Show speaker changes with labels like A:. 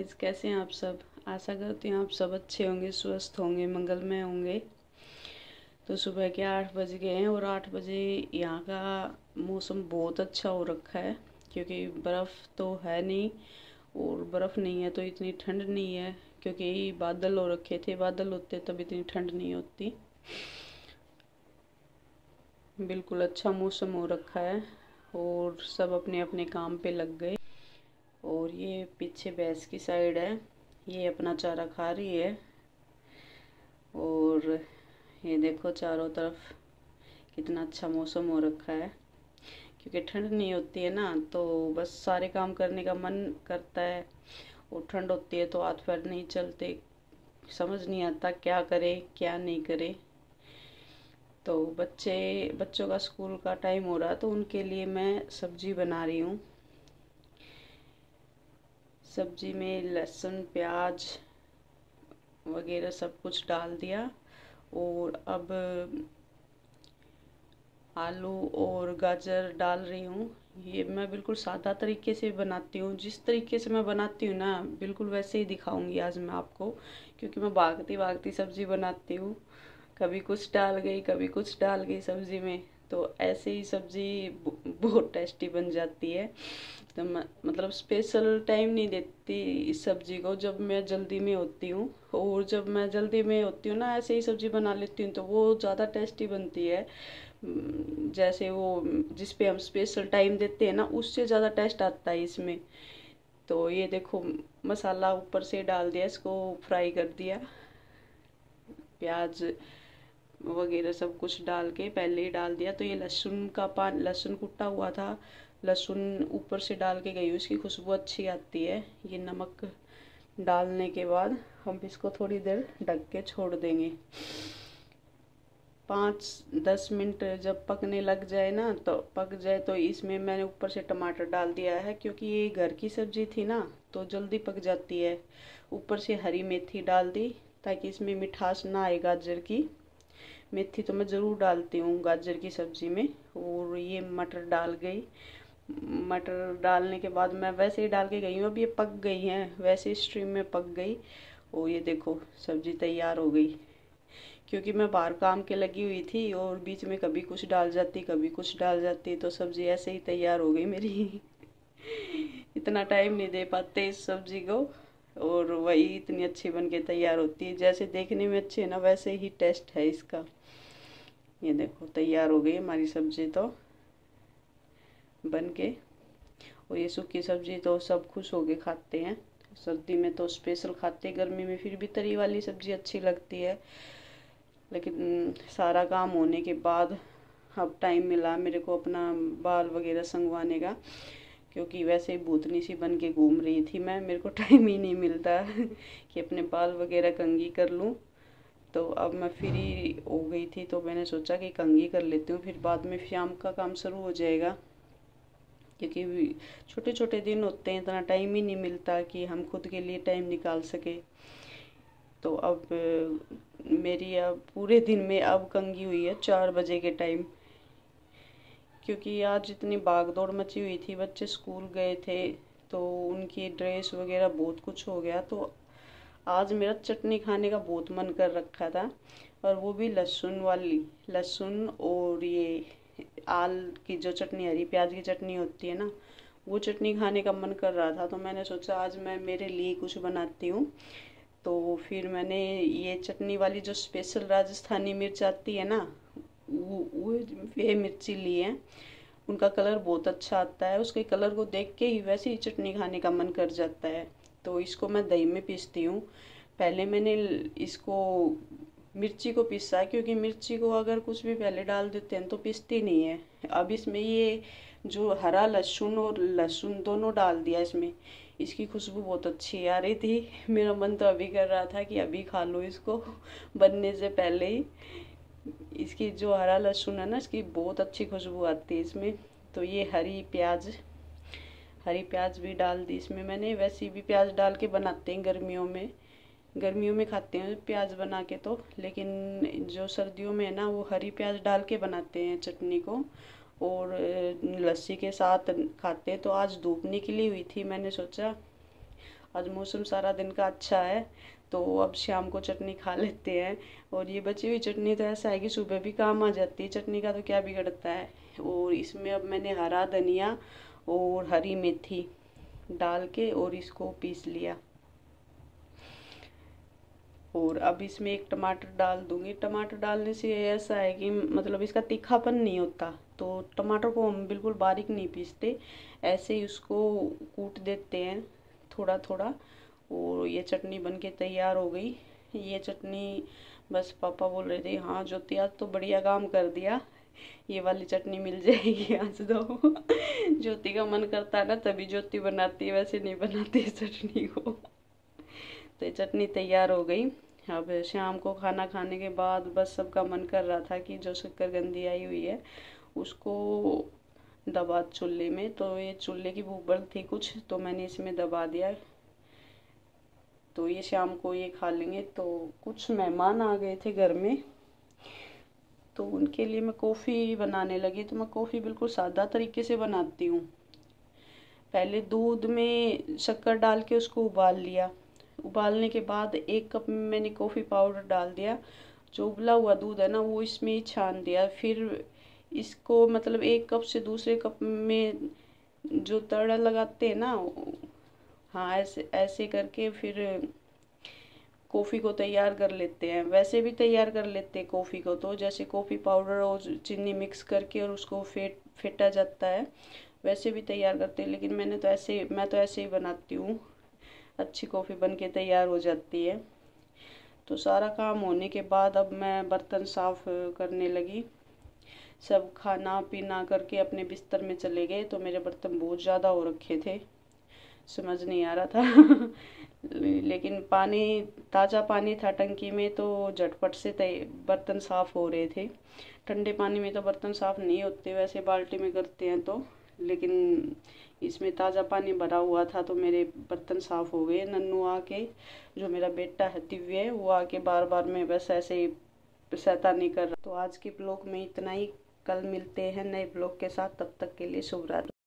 A: Guys, कैसे हैं आप सब। आशा करती हूँ आप सब अच्छे होंगे, स्वस्थ होंगे, मंगलमय होंगे। तो सुबह के 8 बज गए हैं और 8 बजे यहाँ का मौसम बहुत अच्छा हो रखा है, क्योंकि बर्फ़ तो है नहीं और बर्फ़ नहीं है तो इतनी ठंड नहीं है, क्योंकि बादल हो रखे थे। बादल होते तब इतनी ठंड नहीं होती। बिल्कुल अच्छा मौसम हो रखा है और सब अपने अपने काम पे लग गए। और ये पीछे भैंस की साइड है, ये अपना चारा खा रही है। और ये देखो चारों तरफ कितना अच्छा मौसम हो रखा है, क्योंकि ठंड नहीं होती है ना, तो बस सारे काम करने का मन करता है। और ठंड होती है तो हाथ पैर नहीं चलते, समझ नहीं आता क्या करे क्या नहीं करे। तो बच्चों का स्कूल का टाइम हो रहा है, तो उनके लिए मैं सब्जी बना रही हूँ। सब्जी में लहसुन प्याज वगैरह सब कुछ डाल दिया। और अब आलू और गाजर डाल रही हूँ। ये मैं बिल्कुल सादा तरीके से बनाती हूँ, जिस तरीके से मैं बनाती हूँ ना बिल्कुल वैसे ही दिखाऊंगी आज मैं आपको, क्योंकि मैं भागती भागती सब्जी बनाती हूँ। कभी कुछ डाल गई कभी कुछ डाल गई सब्जी में, तो ऐसे ही सब्जी बहुत टेस्टी बन जाती है। तो मतलब स्पेशल टाइम नहीं देती इस सब्जी को जब मैं जल्दी में होती हूँ। और जब मैं जल्दी में होती हूँ ना, ऐसे ही सब्जी बना लेती हूँ तो वो ज़्यादा टेस्टी बनती है। जैसे वो जिस पे हम स्पेशल टाइम देते हैं ना, उससे ज़्यादा टेस्ट आता है इसमें। तो ये देखो, मसाला ऊपर से डाल दिया, इसको फ्राई कर दिया। प्याज वगैरह सब कुछ डाल के पहले ही डाल दिया। तो ये लहसुन कुटा हुआ था, लहसुन ऊपर से डाल के गई, उसकी खुशबू अच्छी आती है। ये नमक डालने के बाद हम इसको थोड़ी देर ढक के छोड़ देंगे। 5-10 मिनट जब पकने लग जाए ना, तो पक जाए तो इसमें मैंने ऊपर से टमाटर डाल दिया है, क्योंकि ये घर की सब्जी थी ना तो जल्दी पक जाती है। ऊपर से हरी मेथी डाल दी ताकि इसमें मिठास ना आए गाजर की। मेथी तो मैं ज़रूर डालती हूँ गाजर की सब्ज़ी में। और ये मटर डाल गई। मटर डालने के बाद मैं वैसे ही डाल के गई हूँ, अब ये पक गई हैं, वैसे स्ट्रीम में पक गई। और ये देखो सब्ज़ी तैयार हो गई, क्योंकि मैं बाहर काम के लगी हुई थी और बीच में कभी कुछ डाल जाती कभी कुछ डाल जाती, तो सब्ज़ी ऐसे ही तैयार हो गई मेरी। इतना टाइम नहीं दे पाते इस सब्ज़ी को, और वही इतनी अच्छी बन के तैयार होती है। जैसे देखने में अच्छी है ना, वैसे ही टेस्ट है इसका। ये देखो तैयार हो गई हमारी सब्जी तो बन के। और ये सूखी सब्जी तो सब खुश होके खाते हैं, सर्दी में तो स्पेशल खाते हैं, गर्मी में फिर भी तरी वाली सब्जी अच्छी लगती है। लेकिन सारा काम होने के बाद अब टाइम मिला मेरे को अपना बाल वगैरह संगवाने का, क्योंकि वैसे ही भूतनी सी बन के घूम रही थी मैं, मेरे को टाइम ही नहीं मिलता कि अपने बाल वगैरह कंघी कर लूँ। तो अब मैं फ्री हो गई थी तो मैंने सोचा कि कंघी कर लेती हूँ, फिर बाद में शाम का काम शुरू हो जाएगा, क्योंकि छोटे छोटे दिन होते हैं, इतना टाइम ही नहीं मिलता कि हम खुद के लिए टाइम निकाल सके। तो अब मेरी अब पूरे दिन में अब कंघी हुई है 4 बजे के टाइम, क्योंकि आज इतनी भाग दौड़ मची हुई थी, बच्चे स्कूल गए थे तो उनकी ड्रेस वगैरह बहुत कुछ हो गया। तो आज मेरा चटनी खाने का बहुत मन कर रखा था, और वो भी लहसुन वाली, लहसुन और ये आल की जो चटनी, हरी प्याज की चटनी होती है ना, वो चटनी खाने का मन कर रहा था। तो मैंने सोचा आज मैं मेरे लिए कुछ बनाती हूँ। तो फिर मैंने ये चटनी वाली जो स्पेशल राजस्थानी मिर्च आती है ना, वो ये मिर्ची ली है। उनका कलर बहुत अच्छा आता है, उसके कलर को देख के ही वैसे ही चटनी खाने का मन कर जाता है। तो इसको मैं दही में पीसती हूँ। पहले मैंने इसको मिर्ची को पीसा, क्योंकि मिर्ची को अगर कुछ भी पहले डाल देते हैं तो पिसती नहीं है। अब इसमें ये जो हरा लहसुन और लहसुन दोनों डाल दिया इसमें, इसकी खुशबू बहुत अच्छी आ रही थी। मेरा मन तो अभी कर रहा था कि अभी खा लो इसको बनने से पहले ही। इसकी जो हरा लहसुन है ना, इसकी बहुत अच्छी खुशबू आती है इसमें। तो ये हरी प्याज भी डाल दी इसमें मैंने। वैसे भी प्याज डाल के बनाते हैं गर्मियों में खाते हैं प्याज बना के तो, लेकिन जो सर्दियों में है ना, वो हरी प्याज डाल के बनाते हैं चटनी को, और लस्सी के साथ खाते हैं। तो आज धूप निकली हुई थी, मैंने सोचा आज मौसम सारा दिन का अच्छा है, तो अब शाम को चटनी खा लेते हैं। और ये बची हुई चटनी तो ऐसा है कि सुबह भी काम आ जाती है, चटनी का तो क्या बिगड़ता है। और इसमें अब मैंने हरा धनिया और हरी मेथी डाल के और इसको पीस लिया। और अब इसमें एक टमाटर डाल दूंगी। टमाटर डालने से ऐसा है कि मतलब इसका तीखापन नहीं होता, तो टमाटर को हम बिल्कुल बारीक नहीं पीसते, ऐसे ही उसको कूट देते हैं थोड़ा थोड़ा। और ये चटनी बनके तैयार हो गई। ये चटनी बस पापा बोल रहे थे, हाँ ज्योति आज तो बढ़िया काम कर दिया, ये वाली चटनी मिल जाएगी आज तो। ज्योति का मन करता है ना तभी ज्योति बनाती है, वैसे नहीं बनाती चटनी को। तो ये चटनी तैयार हो गई। अब शाम को खाना खाने के बाद बस सबका मन कर रहा था कि जो शक्करकंदी आई हुई है उसको दबा चूल्हे में। तो ये चूल्हे की भूबल थी कुछ, तो मैंने इसमें दबा दिया। तो ये शाम को ये खा लेंगे। तो कुछ मेहमान आ गए थे घर में, तो उनके लिए मैं कॉफ़ी बनाने लगी। तो मैं कॉफ़ी बिल्कुल सादा तरीके से बनाती हूँ। पहले दूध में शक्कर डाल के उसको उबाल लिया। उबालने के बाद 1 कप में मैंने कॉफ़ी पाउडर डाल दिया। जो उबला हुआ दूध है ना वो इसमें ही छान दिया। फिर इसको मतलब 1 कप से दूसरे कप में जो तड़ा लगाते हैं ना, हाँ ऐसे ऐसे करके फिर कॉफ़ी को तैयार कर लेते हैं। वैसे भी तैयार कर लेते हैं कॉफ़ी को, तो जैसे कॉफ़ी पाउडर और चीनी मिक्स करके और उसको फेंटा जाता है वैसे भी तैयार करते हैं। लेकिन मैं तो ऐसे ही बनाती हूँ, अच्छी कॉफ़ी बन के तैयार हो जाती है। तो सारा काम होने के बाद अब मैं बर्तन साफ़ करने लगी। सब खाना पीना करके अपने बिस्तर में चले गए, तो मेरे बर्तन बहुत ज़्यादा हो रखे थे, समझ नहीं आ रहा था। लेकिन पानी ताज़ा पानी था टंकी में, तो झटपट से बर्तन साफ़ हो रहे थे। ठंडे पानी में तो बर्तन साफ़ नहीं होते, वैसे बाल्टी में करते हैं तो, लेकिन इसमें ताज़ा पानी भरा हुआ था तो मेरे बर्तन साफ़ हो गए। नन्नू आके, जो मेरा बेटा है दिव्य है, वो आके बार बार में बस ऐसे ही शैतानी कर रहा। तो आज के ब्लॉग में इतना ही। कल मिलते हैं नए ब्लॉग के साथ, तब तक के लिए शुभ रात्रि।